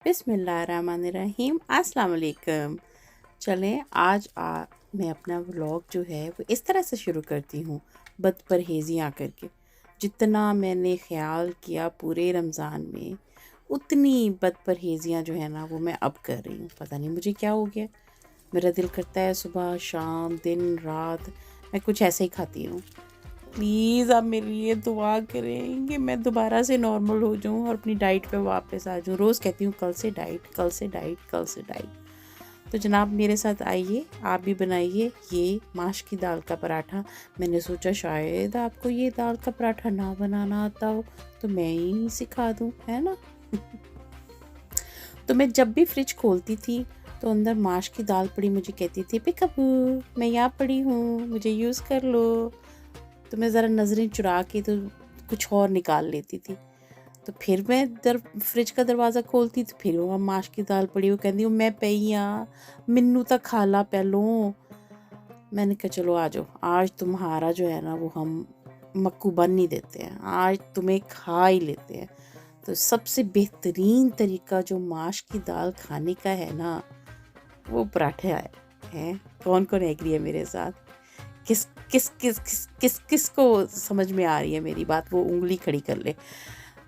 बिस्मिल्लाहिर्रहमानिर्रहीम अस्सलाम वालेकुम। चलें आज मैं अपना व्लॉग जो है वो इस तरह से शुरू करती हूँ, बदपरहेज़ियाँ करके। जितना मैंने ख़्याल किया पूरे रमज़ान में उतनी बदपरहेज़ियाँ जो है ना वो मैं अब कर रही हूँ। पता नहीं मुझे क्या हो गया, मेरा दिल करता है सुबह शाम दिन रात मैं कुछ ऐसे ही खाती हूँ। प्लीज़ आप मेरे लिए दुआ करें कि मैं दोबारा से नॉर्मल हो जाऊँ और अपनी डाइट पे वापस आ जाऊँ। रोज़ कहती हूँ कल से डाइट, कल से डाइट, कल से डाइट। तो जनाब मेरे साथ आइए, आप भी बनाइए ये माश की दाल का पराठा। मैंने सोचा शायद आपको ये दाल का पराठा ना बनाना आता हो तो मैं ही सिखा दूँ, है ना। तो मैं जब भी फ्रिज खोलती थी तो अंदर माश की दाल पड़ी मुझे कहती थी पिकअबू मैं यहाँ पड़ी हूँ, मुझे यूज़ कर लो। तो मैं ज़रा नज़रें चुरा के तो कुछ और निकाल लेती थी। तो फिर मैं फ्रिज का दरवाज़ा खोलती तो फिर वहाँ माश की दाल पड़ी, वो कहती मैं पई हाँ मैनू तो खा ला पहलों। मैंने कहा चलो आ जाओ, आज तुम्हारा जो है ना वो हम मक्कू बन नहीं देते हैं, आज तुम्हें खा ही लेते हैं। तो सबसे बेहतरीन तरीका जो माश की दाल खाने का है ना वो पराठे है। कौन कौन एग्री है मेरे साथ? किस किस किस किस किस किस को समझ में आ रही है मेरी बात, वो उंगली खड़ी कर ले।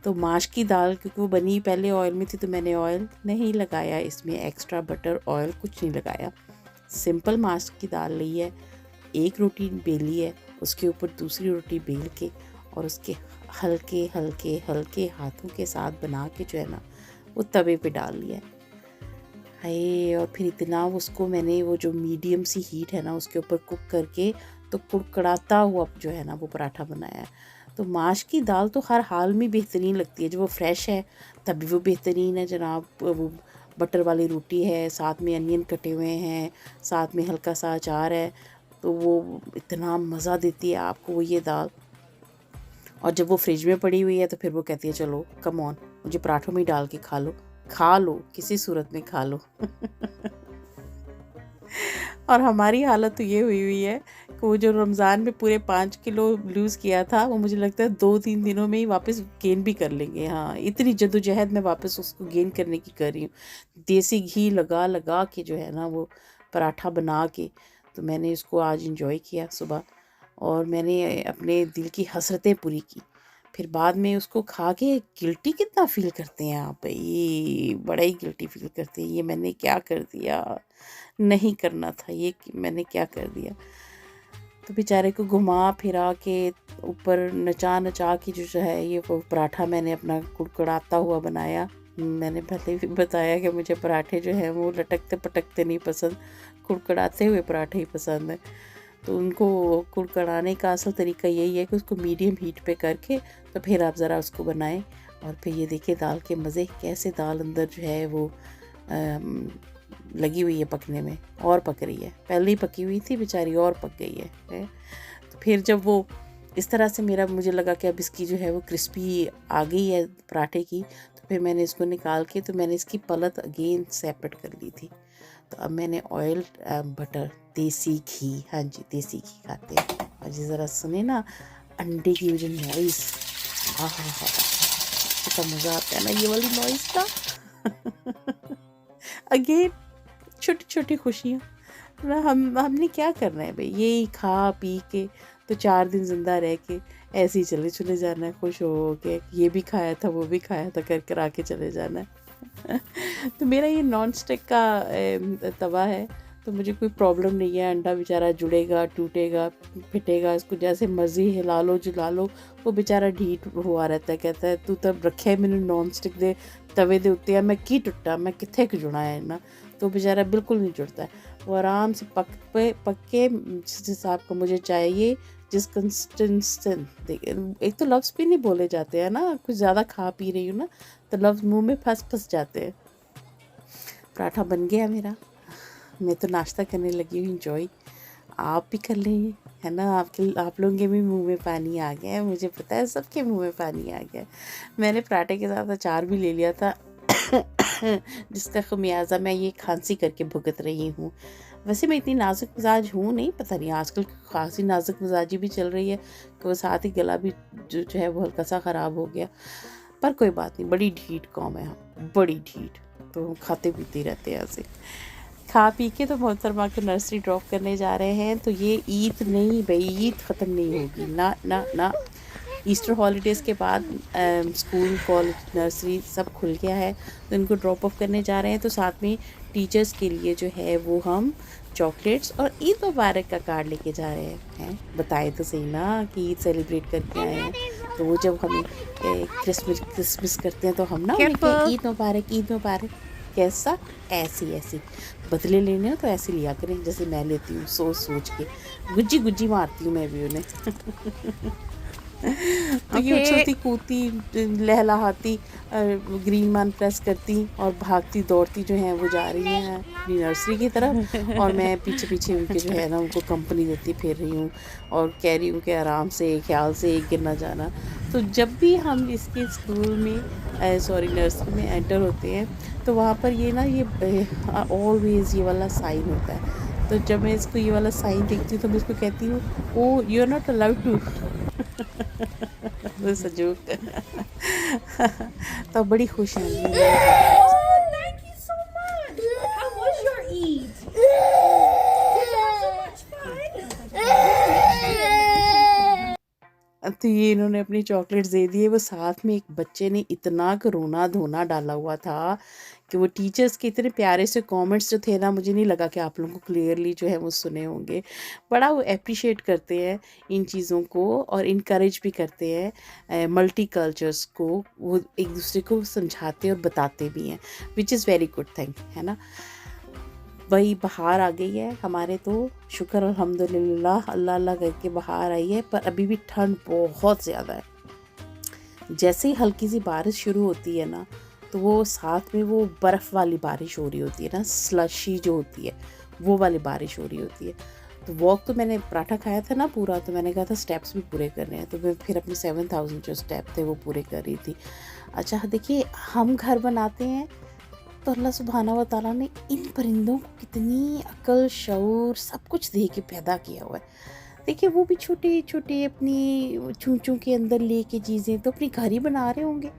तो माश की दाल क्योंकि वो बनी पहले ऑयल में थी तो मैंने ऑयल नहीं लगाया, इसमें एक्स्ट्रा बटर ऑयल कुछ नहीं लगाया। सिंपल माश की दाल ली है, एक रोटी बेली है, उसके ऊपर दूसरी रोटी बेल के और उसके हल्के हल्के हल्के हाथों के साथ बना के जो है ना वो तवे पे डाल लिया है। हाय, और फिर इतना उसको मैंने वो जो मीडियम सी हीट है ना उसके ऊपर कुक करके तो कुड़कुड़ाता हुआ जो है ना वो पराठा बनाया है। तो माश की दाल तो हर हाल में बेहतरीन लगती है, जब वो फ्रेश है तभी वो बेहतरीन है जनाब। वो बटर वाली रोटी है, साथ में अनियन कटे हुए हैं, साथ में हल्का सा अचार है, तो वो इतना मज़ा देती है आपको वो ये दाल। और जब वो फ्रिज में पड़ी हुई है तो फिर वो कहती है चलो कम ऑन मुझे पराठों में डाल के खा लो किसी सूरत में खा लो। और हमारी हालत तो ये हुई है कि वो जो रमज़ान में पूरे 5 किलो लूज़ किया था वो मुझे लगता है 2-3 दिनों में ही वापस गेन भी कर लेंगे। हाँ, इतनी जद्दोजहद मैं वापस उसको गेन करने की कर रही हूँ, देसी घी लगा लगा के जो है ना वो पराठा बना के। तो मैंने इसको आज इंजॉय किया सुबह और मैंने अपने दिल की हसरतें पूरी की। फिर बाद में उसको खा के गिल्टी कितना फ़ील करते हैं आप भाई, बड़ा ही गिल्टी फ़ील करते हैं, ये मैंने क्या कर दिया, नहीं करना था ये, कि मैंने क्या कर दिया। तो बेचारे को घुमा फिरा के ऊपर नचा नचा के जो है ये वो पराठा मैंने अपना कुड़कुड़ाता हुआ बनाया। मैंने पहले भी बताया कि मुझे पराठे जो हैं वो लटकते पटकते नहीं पसंद, कुड़कुड़ाते हुए पराठे ही पसंद हैं। तो उनको कुड़कुड़ाने का असल तरीका यही है कि उसको मीडियम हीट पे करके तो फिर आप ज़रा उसको बनाएं। और फिर ये देखिए दाल के मज़े कैसे, दाल अंदर जो है वो लगी हुई है पकने में, और पक रही है, पहले ही पकी हुई थी बेचारी और पक गई है। तो फिर जब वो इस तरह से मेरा मुझे लगा कि अब इसकी जो है वो क्रिस्पी आ गई है पराठे की, तो फिर मैंने इसको निकाल के तो मैंने इसकी पलट अगेन सेपरेट कर ली थी। तो अब मैंने ऑयल बटर देसी घी, हाँ जी देसी घी खाते हैं। और जी ज़रा सुने ना अंडे की वो जो नॉइस, हाँ हाँ हाँ, कितना मज़ा आता है ना ये वाली नॉइस का। अगेन छोटी छोटी खुशियाँ ना, हमने क्या करना है भाई, यही खा पी के तो 4 दिन ज़िंदा रह के ऐसे ही चले जाना है, खुश हो के ये भी खाया था वो भी खाया था कर कर आके चले जाना है। तो मेरा ये नॉन स्टिक का तवा है तो मुझे कोई प्रॉब्लम नहीं है, अंडा बेचारा जुड़ेगा टूटेगा फिटेगा, इसको जैसे मर्जी हिला लो जुला लो वो बेचारा ढीठ हुआ रहता है। कहता है तू तब रखे है मैंने नॉन स्टिक दे तवे दे उत्ते मैं की टुटा, मैं किथे क जुड़ा है ना। तो बेचारा बिल्कुल नहीं जुड़ता है, वो आराम से पक के जिस हिसाब का मुझे चाहिए, जिस कंसिस्टेंसी, एक तो लफ्ज़ भी नहीं बोले जाते हैं ना, कुछ ज़्यादा खा पी रही हूँ ना तो लफ्ज़ मुंह में फंस जाते हैं। पराठा बन गया मेरा, मैं तो नाश्ता करने लगी हूँ इंजॉय, आप भी कर लेंगे है ना। आप लोगों के भी मुंह में पानी आ गया है, मुझे पता है सबके मुंह में पानी आ गया है। मैंने पराठे के साथ अचार भी ले लिया था जिसका खमियाजा मैं ये खांसी करके भुगत रही हूँ। वैसे मैं इतनी नाजुक मिजाज हूँ नहीं, पता नहीं आजकल खासी नाजुक मिजाजी भी चल रही है कि वो साथ ही गला भी जो है वो हल्का सा ख़राब हो गया। पर कोई बात नहीं, बड़ी ढीठ कौम है हम, बड़ी ढीठ। तो हम खाते पीते ही रहते हैं ऐसे। खा पी के तो मोहतरमा को नर्सरी ड्रॉप करने जा रहे हैं। तो ये ईद नहीं भाई, ईद ख़त्म नहीं होगी ना ना ना। ईस्टर हॉलीडेज़ के बाद स्कूल कॉलेज नर्सरी सब खुल गया है, तो इनको ड्रॉप ऑफ करने जा रहे हैं। तो साथ में टीचर्स के लिए जो है वो हम चॉकलेट्स और ईद मुबारक का कार्ड लेके जा रहे हैं। बताएं तो सही ना कि ईद सेलिब्रेट करके आए हैं। तो वो जब हमें क्रिसमस करते हैं तो हम ना उन्हें कहें ईद मुबारक। कैसा? ऐसी ऐसी बदले लेने हो तो ऐसे लिया करें जैसे मैं लेती हूँ, सोच सोच के गुज्जी गुज्जी मारती हूँ मैं भी उन्हें। तो ये उछलती कूदती लहलहाती ग्रीन मैन प्रेस करती और भागती दौड़ती जो है वो जा रही हैं अपनी नर्सरी की तरफ, और मैं पीछे पीछे उनके जो है ना उनको कंपनी देती फिर रही हूँ और कह रही हूँ कि आराम से ख्याल से गिर ना जाना। तो जब भी हम इसके स्कूल में सॉरी नर्सरी में एंटर होते हैं तो वहाँ पर ये ना ये ऑलवेज़ ये वाला साइन होता है। तो जब मैं इसको ये वाला साइन देखती हूँ तो मैं इसको कहती हूँ, oh you are not allowed to. वो सजोक। तो बड़ी खुश हैं Thank you so much. How was your Eid? Did you have so much fun? तो ये इन्होंने अपनी चॉकलेट्स दे दिए। वो साथ में एक बच्चे ने इतना रोना धोना डाला हुआ था कि वो टीचर्स के इतने प्यारे से कमेंट्स जो थे ना, मुझे नहीं लगा कि आप लोगों को क्लियरली जो है वो सुने होंगे। बड़ा वो अप्रिशिएट करते हैं इन चीज़ों को और इनकरेज भी करते हैं मल्टी कल्चर्स को। वो एक दूसरे को समझाते और बताते भी हैं, which is very good thing, है ना। वही बहार आ गई है हमारे, तो शुक्र अल्हम्दुलिल्लाह, अल्लाह अल्लाह करके बहार आई है। पर अभी भी ठंड बहुत ज़्यादा है। जैसे ही हल्की सी बारिश शुरू होती है ना, तो वो साथ में वो बर्फ़ वाली बारिश हो रही होती है ना, स्लशी जो होती है वो वाली बारिश हो रही होती है। तो वॉक तो मैंने पराठा खाया था ना पूरा, तो मैंने कहा था स्टेप्स भी पूरे करने हैं, तो मैं फिर अपने 7000 जो स्टेप थे वो पूरे कर रही थी। अच्छा देखिए, हम घर बनाते हैं तो अल्लाह सुब्हाना व तआला ने इन परिंदों को कितनी अक्ल शऊर सब कुछ दे के पैदा किया हुआ है। देखिए वो भी छोटे छोटे अपनी चूचों के अंदर लेके चीज़ें तो अपनी घर ही बना रहे होंगे।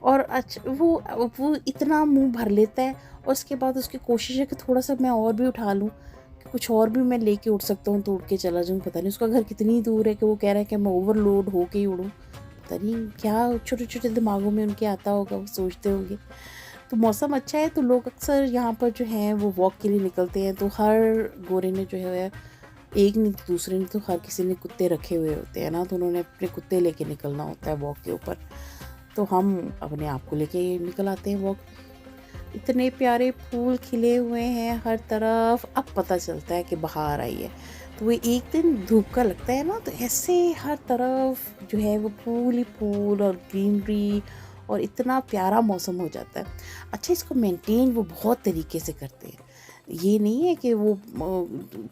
और अच्छा वो इतना मुंह भर लेता है और उसके बाद उसकी कोशिश है कि थोड़ा सा मैं और भी उठा लूँ, कि कुछ और भी मैं लेके उठ सकता हूँ, तो उठ के चला जाऊँ। पता नहीं उसका घर कितनी दूर है कि वो कह रहा है कि मैं ओवरलोड होके ही उड़ूँ। पता नहीं क्या छोटे छोटे दिमागों में उनके आता होगा, वो सोचते होंगे। तो मौसम अच्छा है तो लोग अक्सर यहाँ पर जो हैं वो वॉक के लिए निकलते हैं। तो हर गोरे ने जो है, एक नहीं तो दूसरे ने, तो हर किसी ने कुत्ते रखे हुए होते हैं ना, तो उन्होंने अपने कुत्ते लेके निकलना होता है वॉक के ऊपर। तो हम अपने आप को लेके निकल आते हैं वॉक। इतने प्यारे फूल खिले हुए हैं हर तरफ, अब पता चलता है कि बहार आई है। तो वो एक दिन धूप का लगता है ना, तो ऐसे हर तरफ जो है वो फूल ही फूल और ग्रीनरी और इतना प्यारा मौसम हो जाता है। अच्छा, इसको मेंटेन वो बहुत तरीके से करते हैं। ये नहीं है कि वो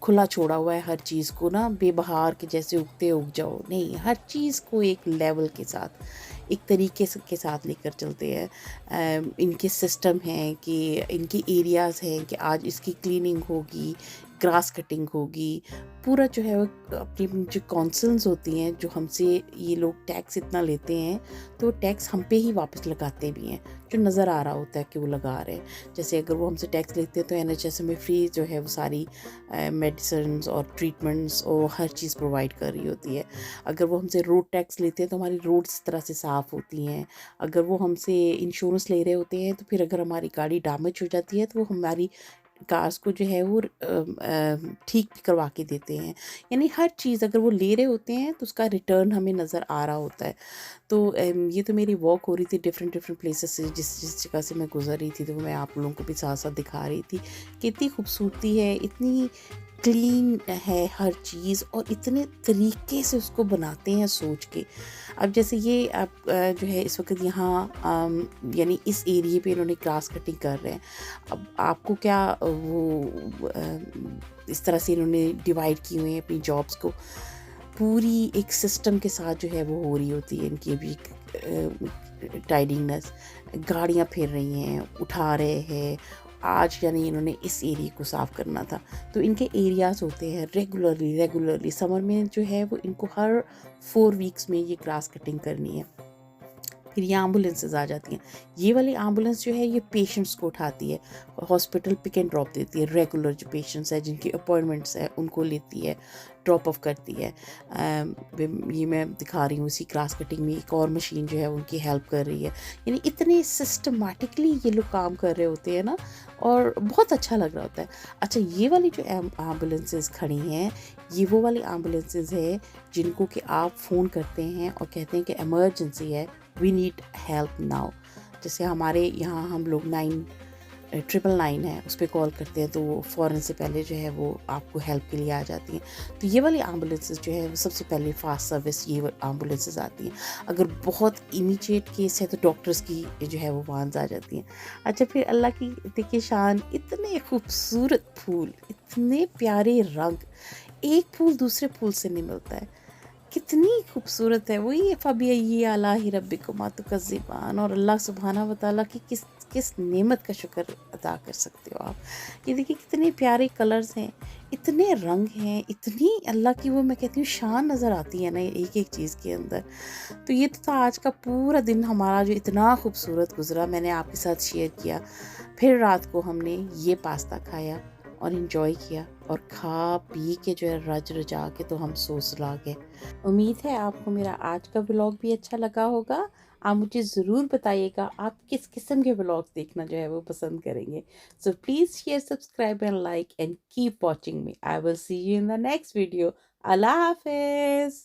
खुला छोड़ा हुआ है हर चीज़ को ना, बेबहार के जैसे उगते उग जाओ, नहीं, हर चीज़ को एक लेवल के साथ, एक तरीके के साथ लेकर चलते हैं। इनके सिस्टम हैं कि इनके एरियाज़ हैं कि आज इसकी क्लीनिंग होगी, ग्रास कटिंग होगी, पूरा जो है वो अपनी जो काउंसिल्स होती हैं, जो हमसे ये लोग टैक्स इतना लेते हैं, तो टैक्स हम पे ही वापस लगाते भी हैं, जो नज़र आ रहा होता है कि वो लगा रहे हैं। जैसे अगर वो हमसे टैक्स लेते हैं तो NHS में फ्री जो है वो सारी मेडिसिन और ट्रीटमेंट्स और हर चीज़ प्रोवाइड कर रही होती है। अगर वो हमसे रोड टैक्स लेते हैं तो हमारी रोड्स इस तरह से साफ़ होती हैं। अगर वो हमसे इंश्योरेंस ले रहे होते हैं तो फिर अगर हमारी गाड़ी डैमेज हो जाती है तो वो हमारी कार्स को जो है वो ठीक भी करवा के देते हैं। यानी हर चीज़ अगर वो ले रहे होते हैं तो उसका रिटर्न हमें नज़र आ रहा होता है। तो ये तो मेरी वॉक हो रही थी डिफरेंट डिफरेंट प्लेसेस से, जिस जिस जगह से मैं गुजर रही थी, तो मैं आप लोगों को भी साथ साथ दिखा रही थी कि इतनी खूबसूरती है, इतनी क्लीन है हर चीज़, और इतने तरीके से उसको बनाते हैं सोच के। अब जैसे ये आप जो है इस वक्त यहाँ यानी इस एरिए पे इन्होंने ग्रास कटिंग कर रहे हैं। अब आपको क्या वो इस तरह से इन्होंने डिवाइड किए हुए हैं अपनी जॉब्स को, पूरी एक सिस्टम के साथ जो है वो हो रही होती है इनकी अभी टाइडिंगनेस। गाड़ियाँ फिर रही हैं, उठा रहे हैं। आज यानी इन्होंने इस एरिया को साफ़ करना था, तो इनके एरियाज़ होते हैं रेगुलरली समर में जो है वो इनको हर 4 वीक्स में ये ग्रास कटिंग करनी है। फिर ये एम्बुलेंसेज आ जाती हैं। ये वाली एम्बुलेंस जो है ये पेशेंट्स को उठाती है, हॉस्पिटल पिक एंड ड्रॉप देती है। रेगुलर जो पेशेंट्स हैं जिनकी अपॉइंटमेंट्स हैं उनको लेती है, ड्रॉप ऑफ करती है। ये मैं दिखा रही हूँ इसी ग्रास कटिंग में एक और मशीन जो है उनकी हेल्प कर रही है। यानी इतने सिस्टमेटिकली ये लोग काम कर रहे होते हैं ना, और बहुत अच्छा लग रहा होता है। अच्छा, ये वाली जो एम्बुलेंसेज खड़ी हैं, ये वो वाली एम्बुलेंसेज है जिनको कि आप फ़ोन करते हैं और कहते हैं कि इमरजेंसी है, वी नीड हेल्प नाउ। जैसे हमारे यहाँ हम लोग 999 है उस पर कॉल करते हैं तो वो फ़ौरन से पहले जो है वो आपको हेल्प के लिए आ जाती हैं। तो ये वाली एम्बुलेंसेज जो है वो सबसे पहले फास्ट सर्विस ये एम्बुलेंसेज आती हैं। अगर बहुत इमीडिएट केस है तो डॉक्टर्स की जो है वो वहां आ जाती हैं। अच्छा, फिर अल्लाह की देखिए शान, इतने खूबसूरत फूल, इतने प्यारे रंग, एक फूल दूसरे फूल से नहीं मिलता है। कितनी खूबसूरत है वो, ये फ़बिय्यी आलाहि रब्बिकुमा तुकज़्ज़िबान। और अल्लाह सुब्हाना व तआला की किस किस नेमत का शुक्र अदा कर सकते हो आप। ये देखिए कितने प्यारे कलर्स हैं, इतने रंग हैं, इतनी अल्लाह की वो मैं कहती हूँ शान नज़र आती है ना एक एक चीज़ के अंदर। तो ये तो था आज का पूरा दिन हमारा जो इतना खूबसूरत गुजरा, मैंने आपके साथ शेयर किया। फिर रात को हमने ये पास्ता खाया और इन्जॉय किया और खा पी के जो है रज रजा के तो हम सो सुला गए। उम्मीद है आपको मेरा आज का व्लॉग भी अच्छा लगा होगा। आप मुझे ज़रूर बताइएगा आप किस किस्म के व्लॉग्स देखना जो है वो पसंद करेंगे। So please share, subscribe and like and keep watching me. I will see you in the next video. अल्लाह हाफिज़।